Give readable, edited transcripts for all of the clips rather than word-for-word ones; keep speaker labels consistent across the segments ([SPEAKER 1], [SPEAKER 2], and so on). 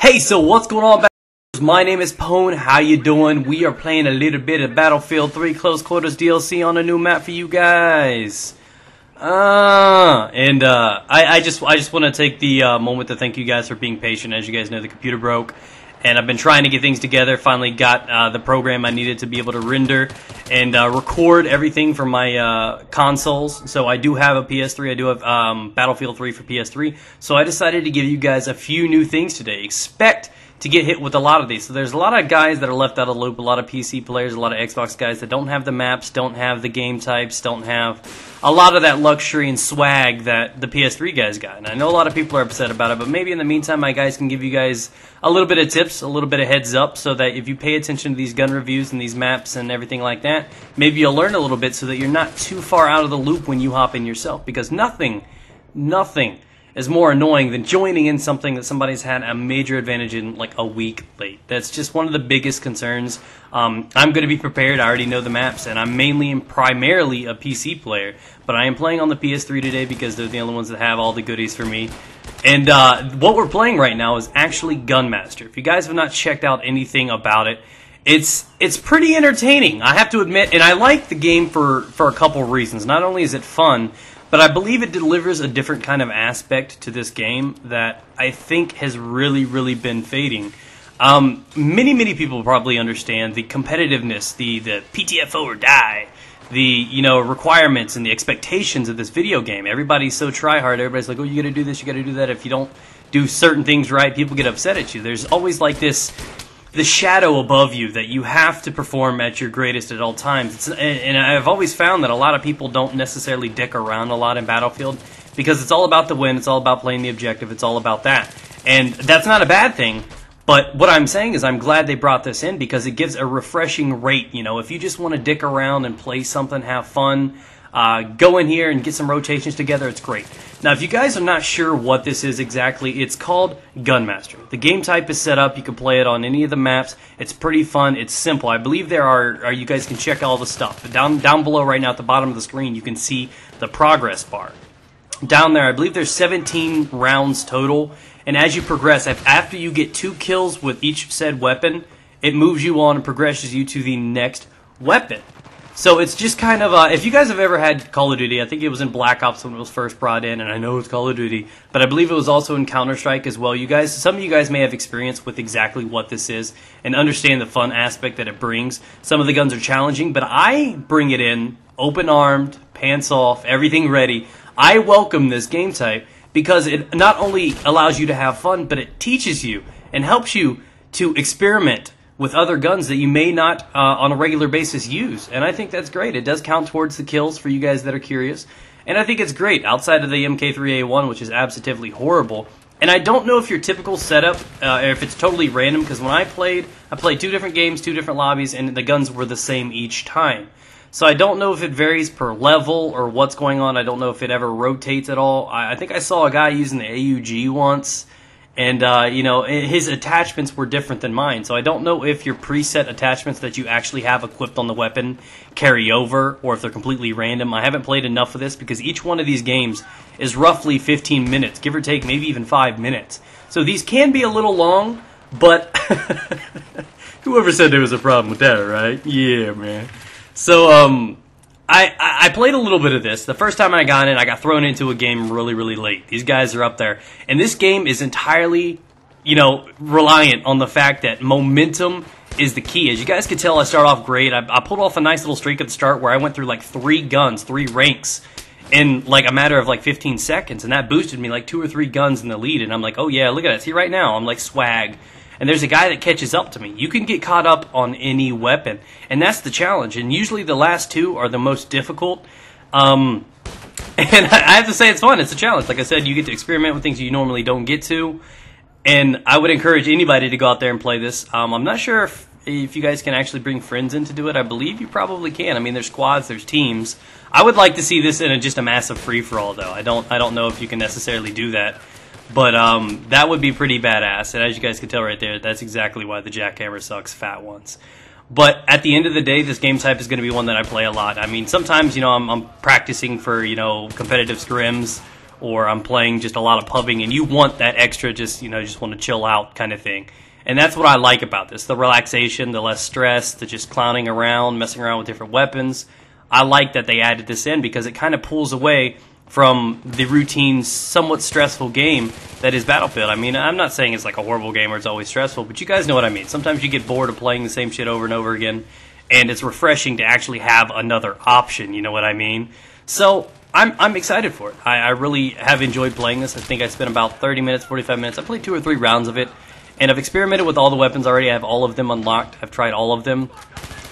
[SPEAKER 1] Hey, so what's going on, my name is Pone. How you doing? We are playing a little bit of Battlefield 3 Close Quarters DLC on a new map for you guys. I just want to take the moment to thank you guys for being patient. As you guys know, the computer broke, and I've been trying to get things together. Finally got the program I needed to be able to render and record everything from my consoles. So I do have a PS3. I do have Battlefield 3 for PS3. So I decided to give you guys a few new things today. Expect to get hit with a lot of these. So there's a lot of guys that are left out of the loop, a lot of PC players, a lot of Xbox guys that don't have the maps, don't have the game types, don't have a lot of that luxury and swag that the PS3 guys got. And I know a lot of people are upset about it, but maybe in the meantime my guys can give you guys a little bit of tips, a little bit of heads up, so that if you pay attention to these gun reviews and these maps and everything like that, maybe you'll learn a little bit so that you're not too far out of the loop when you hop in yourself. Because nothing is more annoying than joining in something that somebody's had a major advantage in like a week late. That's just one of the biggest concerns. I'm going to be prepared. I already know the maps, and I'm mainly and primarily a PC player, but I am playing on the PS3 today because they're the only ones that have all the goodies for me. And what we're playing right now is actually Gun Master. If you guys have not checked out anything about it, it's pretty entertaining, I have to admit, and I like the game for a couple reasons. Not only is it fun, but I believe it delivers a different kind of aspect to this game that I think has really been fading. Many people probably understand the competitiveness, the PTFO or die, the requirements and the expectations of this video game. Everybody's so try-hard. Everybody's like, oh, you gotta do this, you gotta do that. If you don't do certain things right, people get upset at you. There's always like the shadow above you that you have to perform at your greatest at all times. And I've always found that a lot of people don't necessarily dick around a lot in Battlefield because it's all about the win, it's all about playing the objective, it's all about that. And that's not a bad thing, but what I'm saying is I'm glad they brought this in because it gives a refreshing rate. If you just want to dick around and play something, have fun, go in here and get some rotations together, it's great. Now, if you guys are not sure what this is exactly, it's called Gun Master. The game type is set up. You can play it on any of the maps. It's pretty fun. It's simple. I believe there are you guys can check all the stuff. Down below right now at the bottom of the screen, you can see the progress bar. Down there, I believe there's 17 rounds total. And as you progress, after you get 2 kills with each said weapon, it moves you on and progresses you to the next weapon. So it's just kind of, if you guys have ever had Call of Duty, I think it was in Black Ops when it was first brought in, and I know it's Call of Duty, but I believe it was also in Counter-Strike as well. Some of you guys may have experience with exactly what this is and understand the fun aspect that it brings. Some of the guns are challenging, but I bring it in open-armed, pants off, everything ready. I welcome this game type because it not only allows you to have fun, but it teaches you and helps you to experiment with other guns that you may not on a regular basis use. And I think that's great. It does count towards the kills for you guys that are curious. And I think it's great outside of the MK3A1, which is absolutely horrible. And I don't know if your typical setup, if it's totally random, because when I played 2 different games, 2 different lobbies, and the guns were the same each time. So I don't know if it varies per level or what's going on. I don't know if it ever rotates at all. I think I saw a guy using the AUG once, and his attachments were different than mine. So I don't know if your preset attachments that you actually have equipped on the weapon carry over or if they're completely random. I haven't played enough of this because each one of these games is roughly 15 minutes, give or take maybe even 5 minutes. So these can be a little long, but whoever said there was a problem with that, right? Yeah, man. So I played a little bit of this. The first time I got in, I got thrown into a game really late. These guys are up there. And this game is entirely, reliant on the fact that momentum is the key. As you guys can tell, I start off great. I pulled off a nice little streak at the start where I went through like 3 guns, 3 ranks in like a matter of like 15 seconds. And that boosted me like 2 or 3 guns in the lead. And I'm like, oh yeah, look at that. See, right now, I'm like swag. And there's a guy that catches up to me. You can get caught up on any weapon. And that's the challenge. And usually the last 2 are the most difficult. And I have to say it's fun. It's a challenge. Like I said, you get to experiment with things you normally don't get to. And I would encourage anybody to go out there and play this. I'm not sure if you guys can actually bring friends in to do it. I believe you probably can. I mean, there's squads, there's teams. I would like to see this in just a massive free-for-all, though. I don't know if you can necessarily do that. But that would be pretty badass, and as you guys can tell right there, that's exactly why the jackhammer sucks, fat ones. But at the end of the day, this game type is going to be one that I play a lot. I mean, sometimes, I'm practicing for, competitive scrims or I'm playing just a lot of pubbing, and you want that extra, just want to chill out kind of thing. And that's what I like about this: the relaxation, the less stress, the just clowning around, messing around with different weapons. I like that they added this in because it kind of pulls away from the routine, somewhat stressful game that is Battlefield. I mean, I'm not saying it's like a horrible game or it's always stressful, but you guys know what I mean. Sometimes you get bored of playing the same shit over and over again, and it's refreshing to actually have another option, you know what I mean? So I'm excited for it. I really have enjoyed playing this. I think I spent about 30 minutes, 45 minutes. I played 2 or 3 rounds of it, and I've experimented with all the weapons already. I have all of them unlocked. I've tried all of them.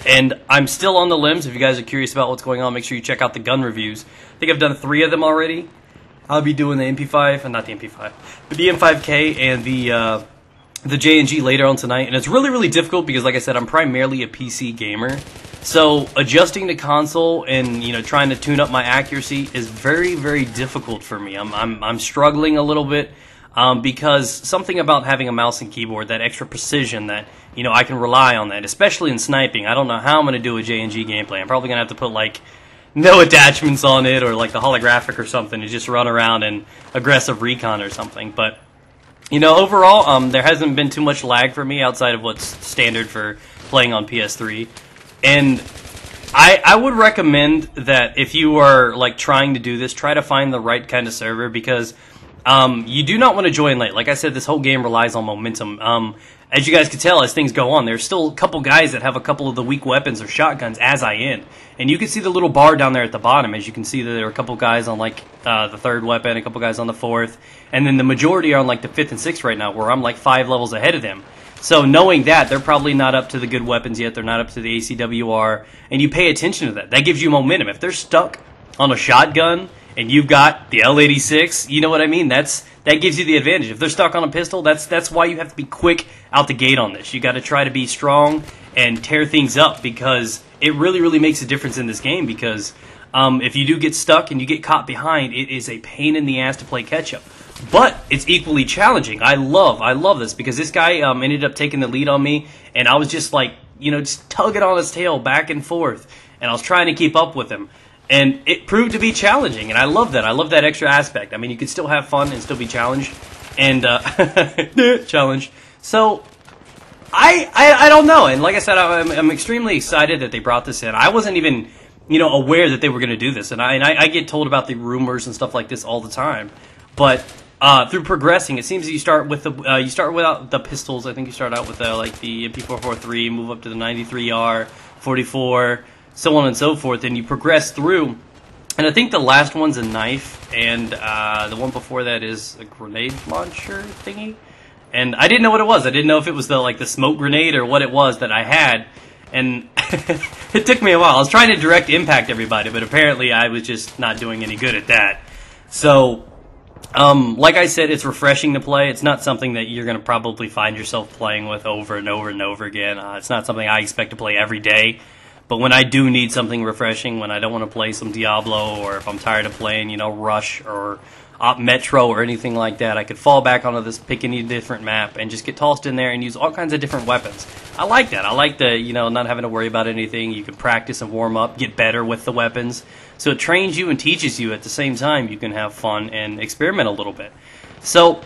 [SPEAKER 1] And I'm still on the limbs. If you guys are curious about what's going on, make sure you check out the gun reviews. I think I've done 3 of them already. I'll be doing the MP5, not the MP5, but the M5K and the J&G later on tonight. And it's really, really difficult because, like I said, I'm primarily a PC gamer. So adjusting to console and trying to tune up my accuracy is very, very difficult for me. I'm struggling a little bit. Because something about having a mouse and keyboard, that extra precision that, I can rely on that, especially in sniping. I don't know how I'm going to do a J&G gameplay. I'm probably going to have to put, like, no attachments on it or, like, the holographic or something to just run around and aggressive recon or something. But, overall, there hasn't been too much lag for me outside of what's standard for playing on PS3. And I would recommend that if you are, like, trying to do this, try to find the right kind of server because you do not want to join late. Like I said, this whole game relies on momentum. As you guys can tell, as things go on, there's still a couple guys that have a couple of the weak weapons or shotguns as I end. And you can see the little bar down there at the bottom. As you can see, that there are a couple guys on like the 3rd weapon, a couple guys on the 4th, and then the majority are on like the 5th and 6th right now, where I'm like 5 levels ahead of them. So knowing that, they're probably not up to the good weapons yet. They're not up to the ACWR, and you pay attention to that. That gives you momentum. If they're stuck on a shotgun and you've got the L86, you know what I mean? That gives you the advantage. If they're stuck on a pistol, that's why you have to be quick out the gate on this. You got to try to be strong and tear things up because it really, really makes a difference in this game because if you do get stuck and you get caught behind, it is a pain in the ass to play catch-up. But it's equally challenging. I love this because this guy ended up taking the lead on me, and I was just like, just tugging on his tail back and forth, and I was trying to keep up with him. And it proved to be challenging, and I love that. I love that extra aspect. I mean, you can still have fun and still be challenged, and challenged. So, I don't know. And like I said, I'm extremely excited that they brought this in. I wasn't even, aware that they were going to do this, and I get told about the rumors and stuff like this all the time. But through progressing, it seems that you start with you start without the pistols. I think you start out with like the MP443, move up to the 93R, 44. So on and so forth, and you progress through. And I think the last one's a knife, and the one before that is a grenade launcher thingy. And I didn't know what it was. I didn't know if it was the smoke grenade or what it was that I had. And it took me a while. I was trying to direct impact everybody, but apparently I was just not doing any good at that. So, like I said, it's refreshing to play. It's not something that you're going to probably find yourself playing with over and over and over again. It's not something I expect to play every day. But when I do need something refreshing, when I don't want to play some Diablo, or if I'm tired of playing, Rush or Op Metro or anything like that, I could fall back onto this pick any different map and just get tossed in there and use all kinds of different weapons. I like that. I like the, not having to worry about anything. You can practice and warm up, get better with the weapons. So it trains you and teaches you at the same time. You can have fun and experiment a little bit. So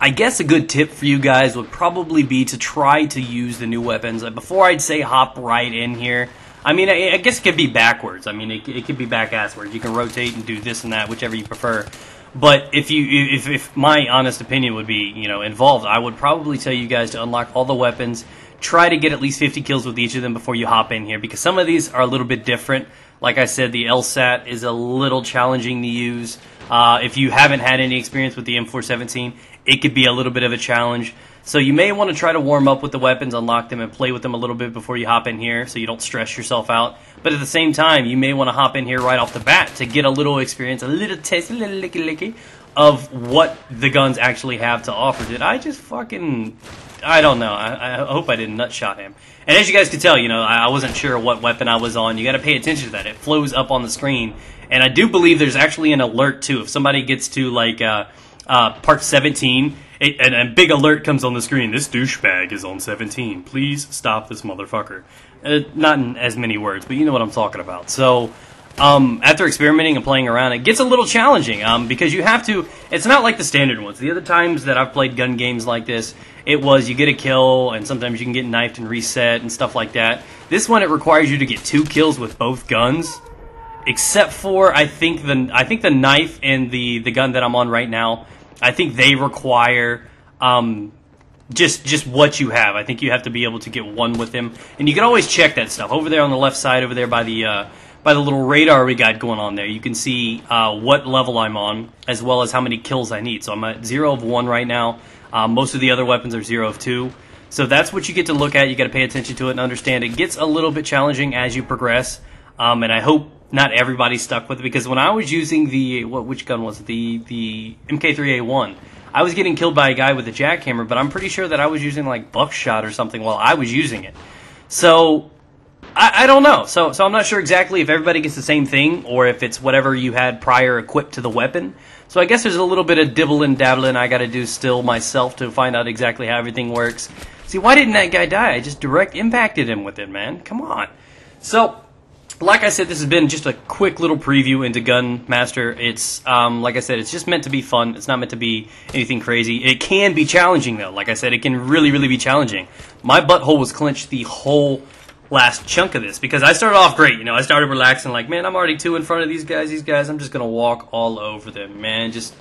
[SPEAKER 1] I guess a good tip for you guys would probably be to try to use the new weapons. Before I'd say hop right in here, I mean, I guess it could be backwards. I mean, it could be back-asswards. You can rotate and do this and that, whichever you prefer. But if my honest opinion would be, involved, I would probably tell you guys to unlock all the weapons. Try to get at least 50 kills with each of them before you hop in here, because some of these are a little bit different. Like I said, the LSAT is a little challenging to use. If you haven't had any experience with the M417, it could be a little bit of a challenge. So you may want to try to warm up with the weapons, unlock them, and play with them a little bit before you hop in here so you don't stress yourself out. But at the same time, you may want to hop in here right off the bat to get a little experience, a little taste, a little licky of what the guns actually have to offer. Did I just fucking... I don't know. I hope I didn't nutshot him. And as you guys could tell, I wasn't sure what weapon I was on. You got to pay attention to that. It flows up on the screen. And I do believe there's actually an alert, too. If somebody gets to, like, part 17... and a big alert comes on the screen. This douchebag is on 17. Please stop this motherfucker. Not in as many words, but you know what I'm talking about. So, after experimenting and playing around, it gets a little challenging because you have to. It's not like the standard ones. The other times that I've played gun games like this, it was you get a kill and sometimes you can get knifed and reset and stuff like that. This one, it requires you to get 2 kills with both guns, except for I think the knife and the gun that I'm on right now. I think they require just what you have. I think you have to be able to get 1 with him, and you can always check that stuff over there on the left side, over there by the little radar we got going on there. You can see what level I'm on, as well as how many kills I need. So I'm at 0 of 1 right now. Most of the other weapons are 0 of 2. So that's what you get to look at. You got to pay attention to it and understand it gets a little bit challenging as you progress. And I hope not everybody's stuck with it, because when I was using which gun was it? The MK3A1, I was getting killed by a guy with a jackhammer, but I'm pretty sure that I was using like buckshot or something while I was using it. So I don't know. So I'm not sure exactly if everybody gets the same thing or if it's whatever you had prior equipped to the weapon. So I guess there's a little bit of dibbling dabbling I got to do still myself to find out exactly how everything works. See, why didn't that guy die? I just direct impacted him with it, man. Come on. So, like I said, this has been just a quick little preview into Gun Master. It's, like I said, it's just meant to be fun. It's not meant to be anything crazy. It can be challenging, though. Like I said, it can really, really be challenging. My butthole was clenched the whole last chunk of this, because I started off great. You know, I started relaxing, like, man, I'm already 2 in front of these guys. I'm just going to walk all over them, man. Just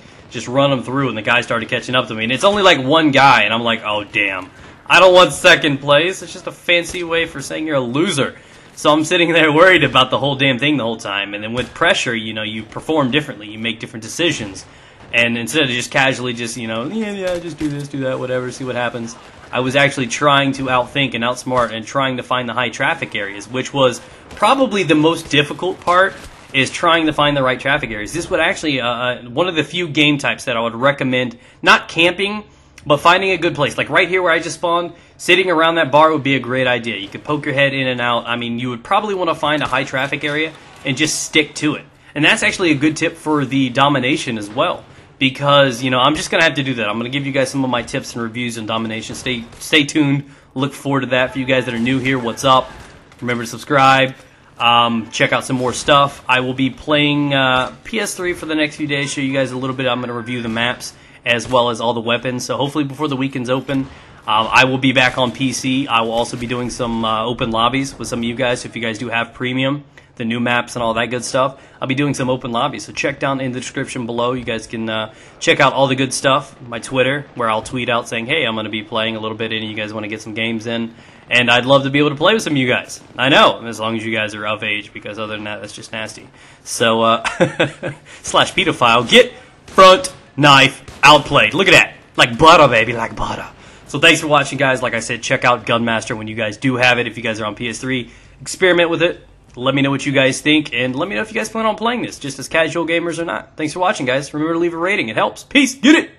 [SPEAKER 1] run them through, and the guy started catching up to me. And it's only like 1 guy, and I'm like, oh, damn. I don't want 2nd place. It's just a fancy way for saying you're a loser. So I'm sitting there worried about the whole damn thing the whole time. And then with pressure, you know, you perform differently. You make different decisions. And instead of just casually just, you know, yeah, just do this, do that, whatever, see what happens, I was actually trying to outthink and outsmart and trying to find the high traffic areas, which was probably the most difficult part, is trying to find the right traffic areas. This would actually, one of the few game types that I would recommend, not camping, but finding a good place. Like right here where I just spawned, sitting around that bar would be a great idea. You could poke your head in and out. I mean, you would probably want to find a high traffic area and just stick to it. And that's actually a good tip for the domination as well. Because, you know, I'm just going to have to do that. I'm going to give you guys some of my tips and reviews on domination. Stay tuned. Look forward to that. For you guys that are new here, what's up? Remember to subscribe. Check out some more stuff. I will be playing PS3 for the next few days. Show you guys a little bit. I'm going to review the maps as well as all the weapons. So hopefully before the weekend's open, I will be back on PC. I will also be doing some open lobbies with some of you guys. So if you guys do have premium, the new maps and all that good stuff, I'll be doing some open lobbies. So check down in the description below. You guys can check out all the good stuff. My Twitter, where I'll tweet out saying, hey, I'm going to be playing a little bit and you guys want to get some games in. And I'd love to be able to play with some of you guys. I know, as long as you guys are of age, because other than that, that's just nasty. So, slash pedophile, get front knife outplayed. Look at that. Like butter, baby, like butter. So thanks for watching, guys. Like I said, check out Gun Master when you guys do have it. If you guys are on PS3, experiment with it. Let me know what you guys think, and let me know if you guys plan on playing this, just as casual gamers or not. Thanks for watching, guys. Remember to leave a rating. It helps. Peace. Get it.